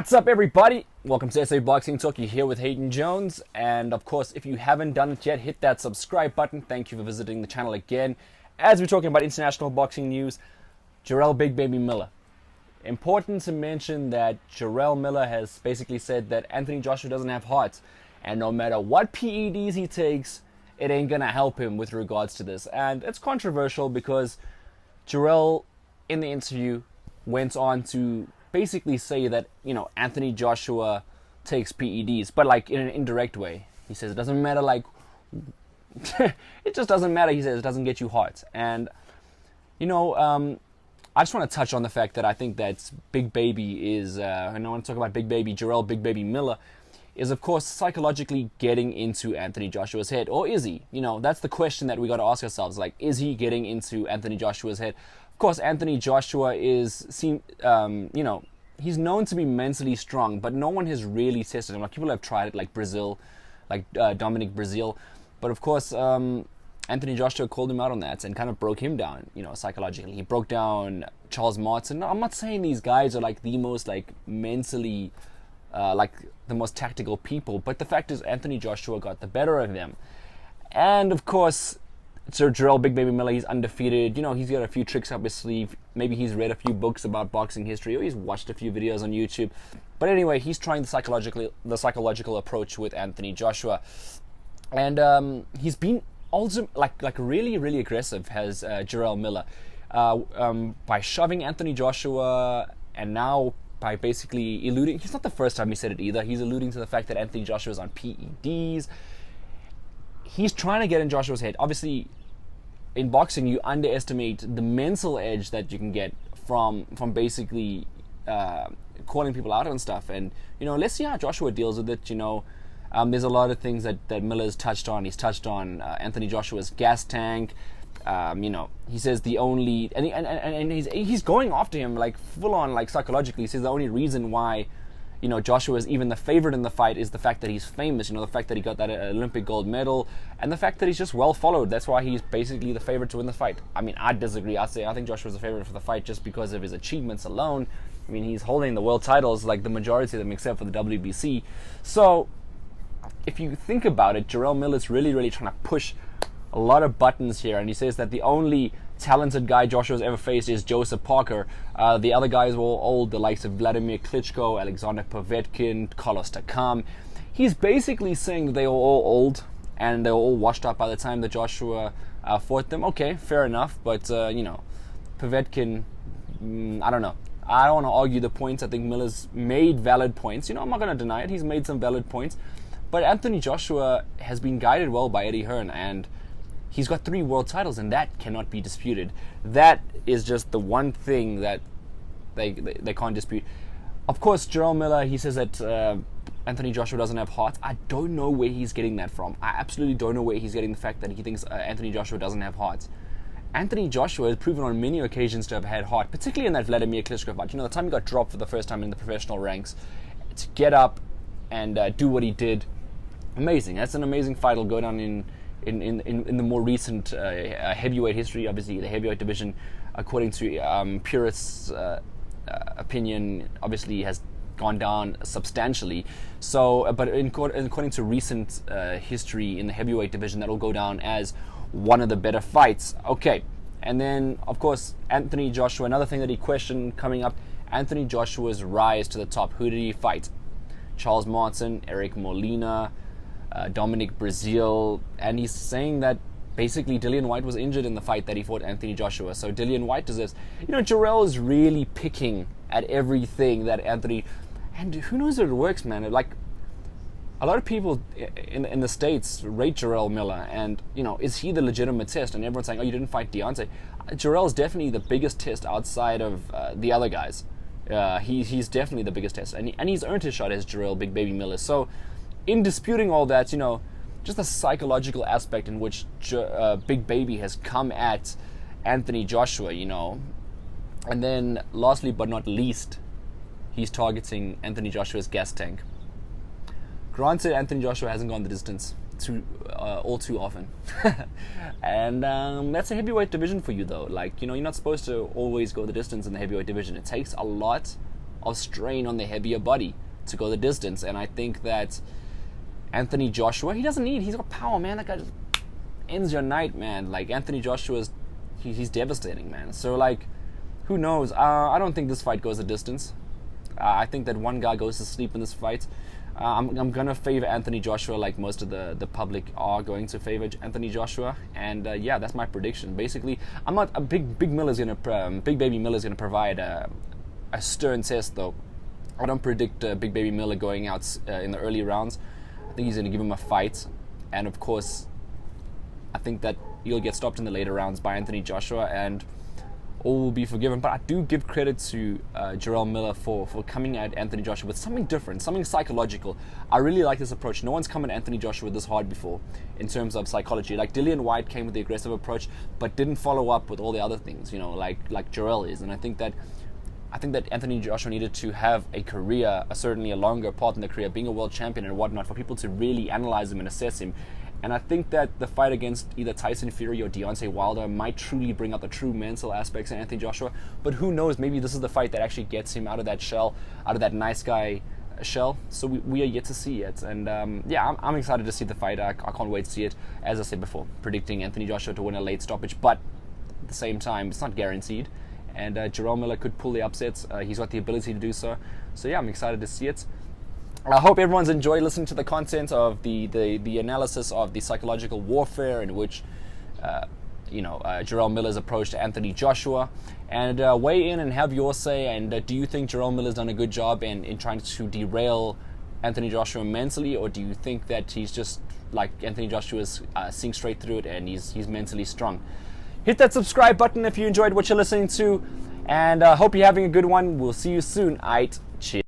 What's up, everybody? Welcome to SA Boxing Talk. You're here with Hayden Jones, and of course, if you haven't done it yet, hit that subscribe button. Thank you for visiting the channel again. As we're talking about international boxing news, Jarrell Big Baby Miller. Important to mention that Jarrell Miller has basically said that Anthony Joshua doesn't have heart, and no matter what PEDs he takes, it ain't gonna help him with regards to this. And it's controversial because Jarrell, in the interview, went on to basically say that, Anthony Joshua takes PEDs, but like in an indirect way. He says it doesn't matter, like, it just doesn't matter. He says it doesn't get you hot. And, I just want to touch on the fact that I think that Big Baby is, and I want to talk about Big Baby, Jarrell Big Baby Miller, is of course psychologically getting into Anthony Joshua's head. Or is he? That's the question that we got to ask ourselves. Like, is he getting into Anthony Joshua's head? Of course, Anthony Joshua he's known to be mentally strong, but no one has really tested him. Like, people have tried it, like Brazil, like Dominic Brazil. But of course, Anthony Joshua called him out on that and kind of broke him down, psychologically. He broke down Charles Martin. I'm not saying these guys are like the most like mentally, like the most tactical people, but the fact is Anthony Joshua got the better of them. And of course, Sir Jarrell Big Baby Miller, he's undefeated. He's got a few tricks up his sleeve. Maybe he's read a few books about boxing history, or he's watched a few videos on YouTube. But anyway, he's trying the psychological approach with Anthony Joshua, and he's been also like really, really aggressive. Has Jarrell Miller by shoving Anthony Joshua, and now by basically alluding. He's not the first time he said it either. He's alluding to the fact that Anthony Joshua is on PEDs. He's trying to get in Joshua's head. Obviously, in boxing, you underestimate the mental edge that you can get from basically calling people out on stuff. And, let's see how Joshua deals with it. There's a lot of things that Miller's touched on. He's touched on Anthony Joshua's gas tank. He says the only... And he's going after him, like, full on, like, psychologically. He says the only reason why Joshua is even the favorite in the fight is the fact that he's famous, the fact that he got that Olympic gold medal, and the fact that he's just well followed. That's why he's basically the favorite to win the fight. I mean, I disagree. I think Joshua's the favorite for the fight just because of his achievements alone. I mean, he's holding the world titles, like the majority of them, except for the WBC. So, if you think about it, Jarrell Miller's really, really trying to push a lot of buttons here, and he says that the only talented guy Joshua's ever faced is Joseph Parker. The other guys were all old, the likes of Vladimir Klitschko, Alexander Povetkin, Carlos Takam. He's basically saying that they were all old and they were all washed up by the time that Joshua fought them. Okay, fair enough, but Povetkin, I don't know. I don't want to argue the points. I think Miller's made valid points. I'm not going to deny it. He's made some valid points. But Anthony Joshua has been guided well by Eddie Hearn, and he's got 3 world titles, and that cannot be disputed. That is just the one thing that they can't dispute. Of course, Jarrell Miller, he says that Anthony Joshua doesn't have heart. I don't know where he's getting that from. I absolutely don't know where he's getting the fact that he thinks Anthony Joshua doesn't have heart. Anthony Joshua has proven on many occasions to have had heart, particularly in that Vladimir Klitschko fight. The time he got dropped for the first time in the professional ranks, to get up and do what he did, amazing. That's an amazing fight. It'll go down in the more recent heavyweight history. Obviously, the heavyweight division, according to purists' opinion, obviously has gone down substantially. So, but according to recent history in the heavyweight division, that'll go down as one of the better fights. Okay, and then of course Anthony Joshua. Another thing that he questioned coming up: Anthony Joshua's rise to the top. Who did he fight? Charles Martin, Eric Molina, Dominic Brazil, and he's saying that basically Dillian White was injured in the fight that he fought Anthony Joshua, so Dillian White deserves. Jarrell is really picking at everything that Anthony, and who knows if it works, man. Like, a lot of people in the States rate Jarrell Miller, and is he the legitimate test? And everyone's saying, oh, you didn't fight Deontay. Jarrell's definitely the biggest test outside of the other guys. He's definitely the biggest test, and he's earned his shot as Jarrell Big Baby Miller. So, in disputing all that, just the psychological aspect in which Big Baby has come at Anthony Joshua, and then lastly but not least, he's targeting Anthony Joshua's gas tank. Granted, Anthony Joshua hasn't gone the distance all too often, and that's a heavyweight division for you, though. Like, you're not supposed to always go the distance in the heavyweight division. It takes a lot of strain on the heavier body to go the distance. And I think that Anthony Joshua, he's got power, man. That guy just ends your night, man. Like, Anthony Joshua he's devastating, man. So, like, who knows? I don't think this fight goes the distance. I think that one guy goes to sleep in this fight. I'm going to favor Anthony Joshua, like most of the public are going to favor Anthony Joshua. And yeah, that's my prediction. Basically, I'm not a Big Baby Miller's going to provide a stern test, though. I don't predict Big Baby Miller going out in the early rounds. I think he's going to give him a fight. And of course, I think that he'll get stopped in the later rounds by Anthony Joshua, and all will be forgiven. But I do give credit to Jarrell Miller for coming at Anthony Joshua with something different, something psychological. I really like this approach. No one's come at Anthony Joshua this hard before in terms of psychology. Like, Dillian White came with the aggressive approach, but didn't follow up with all the other things, like Jarrell is. And I think that Anthony Joshua needed to have a career, certainly a longer part in the career, being a world champion and whatnot, for people to really analyze him and assess him. And I think that the fight against either Tyson Fury or Deontay Wilder might truly bring out the true mental aspects in Anthony Joshua. But who knows, maybe this is the fight that actually gets him out of that shell, out of that nice guy shell. So we are yet to see it. And yeah, I'm excited to see the fight. I can't wait to see it. As I said before, predicting Anthony Joshua to win a late stoppage. But at the same time, it's not guaranteed. And Jarrell Miller could pull the upsets. He's got the ability to do so. So yeah, I'm excited to see it. I hope everyone's enjoyed listening to the content of the analysis of the psychological warfare in which, Jarrell Miller's approach to Anthony Joshua. And weigh in and have your say. And do you think Jarrell Miller's done a good job in trying to derail Anthony Joshua mentally, or do you think that he's just like Anthony Joshua's seeing straight through it and he's mentally strong? Hit that subscribe button if you enjoyed what you're listening to, and hope you're having a good one. We'll see you soon. Cheers.